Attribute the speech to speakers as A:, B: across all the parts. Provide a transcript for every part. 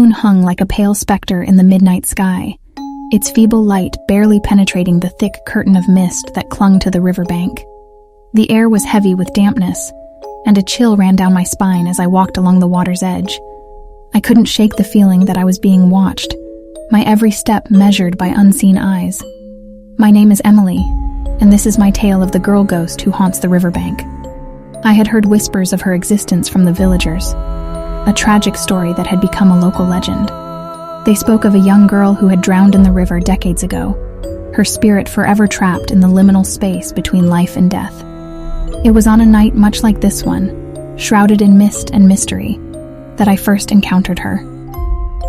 A: moon hung like a pale specter in the midnight sky, its feeble light barely penetrating the thick curtain of mist that clung to the riverbank. The air was heavy with dampness, and a chill ran down my spine as I walked along the water's edge. I couldn't shake the feeling that I was being watched, my every step measured by unseen eyes. My name is Emily, and this is my tale of the girl ghost who haunts the riverbank. I had heard whispers of her existence from the villagers, a tragic story that had become a local legend. They spoke of a young girl who had drowned in the river decades ago, her spirit forever trapped in the liminal space between life and death. It was on a night much like this one, shrouded in mist and mystery, that I first encountered her.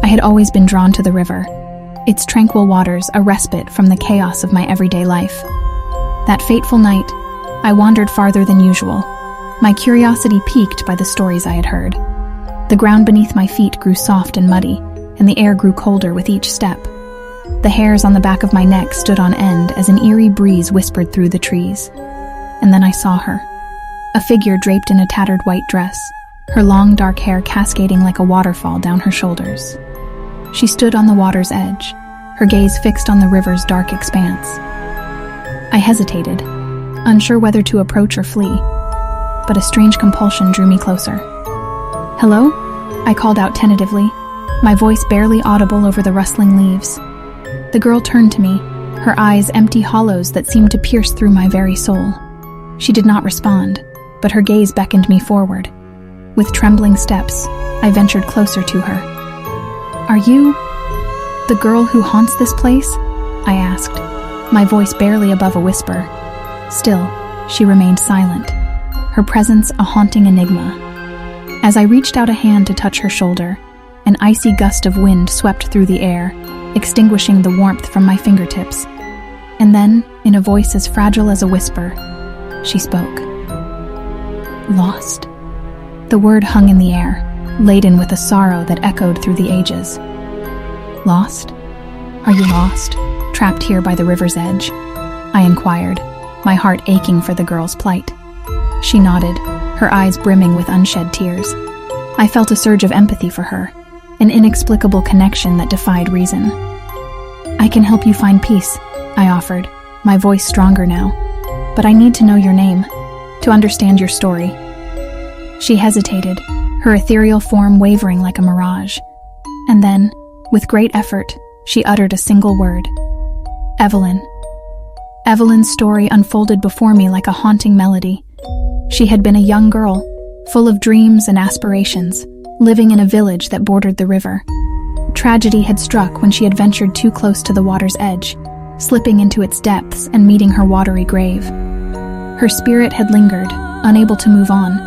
A: I had always been drawn to the river, its tranquil waters a respite from the chaos of my everyday life. That fateful night, I wandered farther than usual, my curiosity piqued by the stories I had heard. The ground beneath my feet grew soft and muddy, and the air grew colder with each step. The hairs on the back of my neck stood on end as an eerie breeze whispered through the trees. And then I saw her, a figure draped in a tattered white dress, her long dark hair cascading like a waterfall down her shoulders. She stood on the water's edge, her gaze fixed on the river's dark expanse. I hesitated, unsure whether to approach or flee, but a strange compulsion drew me closer. "Hello?" I called out tentatively, my voice barely audible over the rustling leaves. The girl turned to me, her eyes empty hollows that seemed to pierce through my very soul. She did not respond, but her gaze beckoned me forward. With trembling steps, I ventured closer to her. "Are you the girl who haunts this place?" I asked, my voice barely above a whisper. Still, she remained silent, her presence a haunting enigma. As I reached out a hand to touch her shoulder, an icy gust of wind swept through the air, extinguishing the warmth from my fingertips. And then, in a voice as fragile as a whisper, she spoke. "Lost?" The word hung in the air, laden with a sorrow that echoed through the ages. "Lost? Are you lost, trapped here by the river's edge?" I inquired, my heart aching for the girl's plight. She nodded, her eyes brimming with unshed tears. I felt a surge of empathy for her, an inexplicable connection that defied reason. "I can help you find peace," I offered, my voice stronger now. "But I need to know your name, to understand your story." She hesitated, her ethereal form wavering like a mirage. And then, with great effort, she uttered a single word. "Evelyn." Evelyn's story unfolded before me like a haunting melody. She had been a young girl, full of dreams and aspirations, living in a village that bordered the river. Tragedy had struck when she had ventured too close to the water's edge, slipping into its depths and meeting her watery grave. Her spirit had lingered, unable to move on,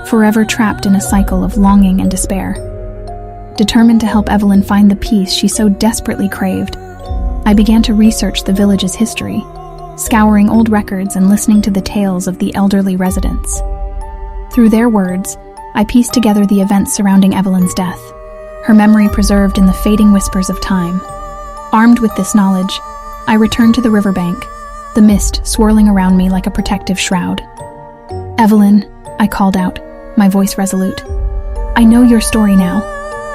A: forever trapped in a cycle of longing and despair. Determined to help Evelyn find the peace she so desperately craved, I began to research the village's history, scouring old records and listening to the tales of the elderly residents. Through their words, I pieced together the events surrounding Evelyn's death, her memory preserved in the fading whispers of time. Armed with this knowledge, I returned to the riverbank, the mist swirling around me like a protective shroud. "Evelyn," I called out, my voice resolute. "I know your story now.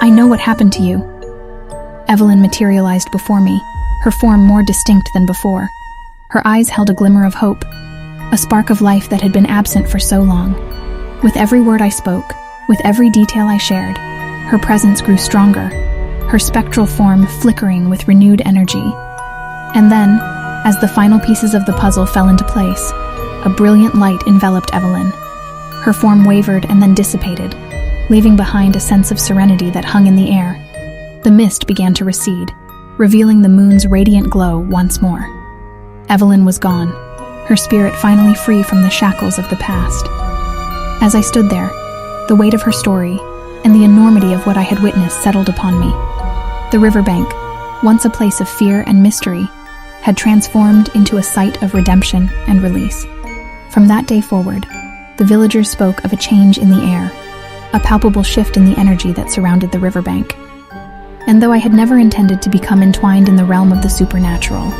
A: I know what happened to you." Evelyn materialized before me, her form more distinct than before. Her eyes held a glimmer of hope, a spark of life that had been absent for so long. With every word I spoke, with every detail I shared, her presence grew stronger, her spectral form flickering with renewed energy. And then, as the final pieces of the puzzle fell into place, a brilliant light enveloped Evelyn. Her form wavered and then dissipated, leaving behind a sense of serenity that hung in the air. The mist began to recede, revealing the moon's radiant glow once more. Evelyn was gone, her spirit finally free from the shackles of the past. As I stood there, the weight of her story and the enormity of what I had witnessed settled upon me. The riverbank, once a place of fear and mystery, had transformed into a site of redemption and release. From that day forward, the villagers spoke of a change in the air, a palpable shift in the energy that surrounded the riverbank. And though I had never intended to become entwined in the realm of the supernatural,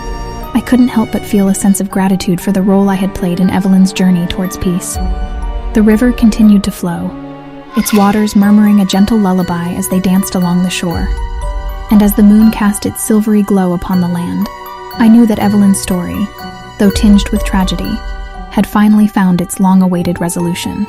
A: I couldn't help but feel a sense of gratitude for the role I had played in Evelyn's journey towards peace. The river continued to flow, its waters murmuring a gentle lullaby as they danced along the shore. And as the moon cast its silvery glow upon the land, I knew that Evelyn's story, though tinged with tragedy, had finally found its long-awaited resolution.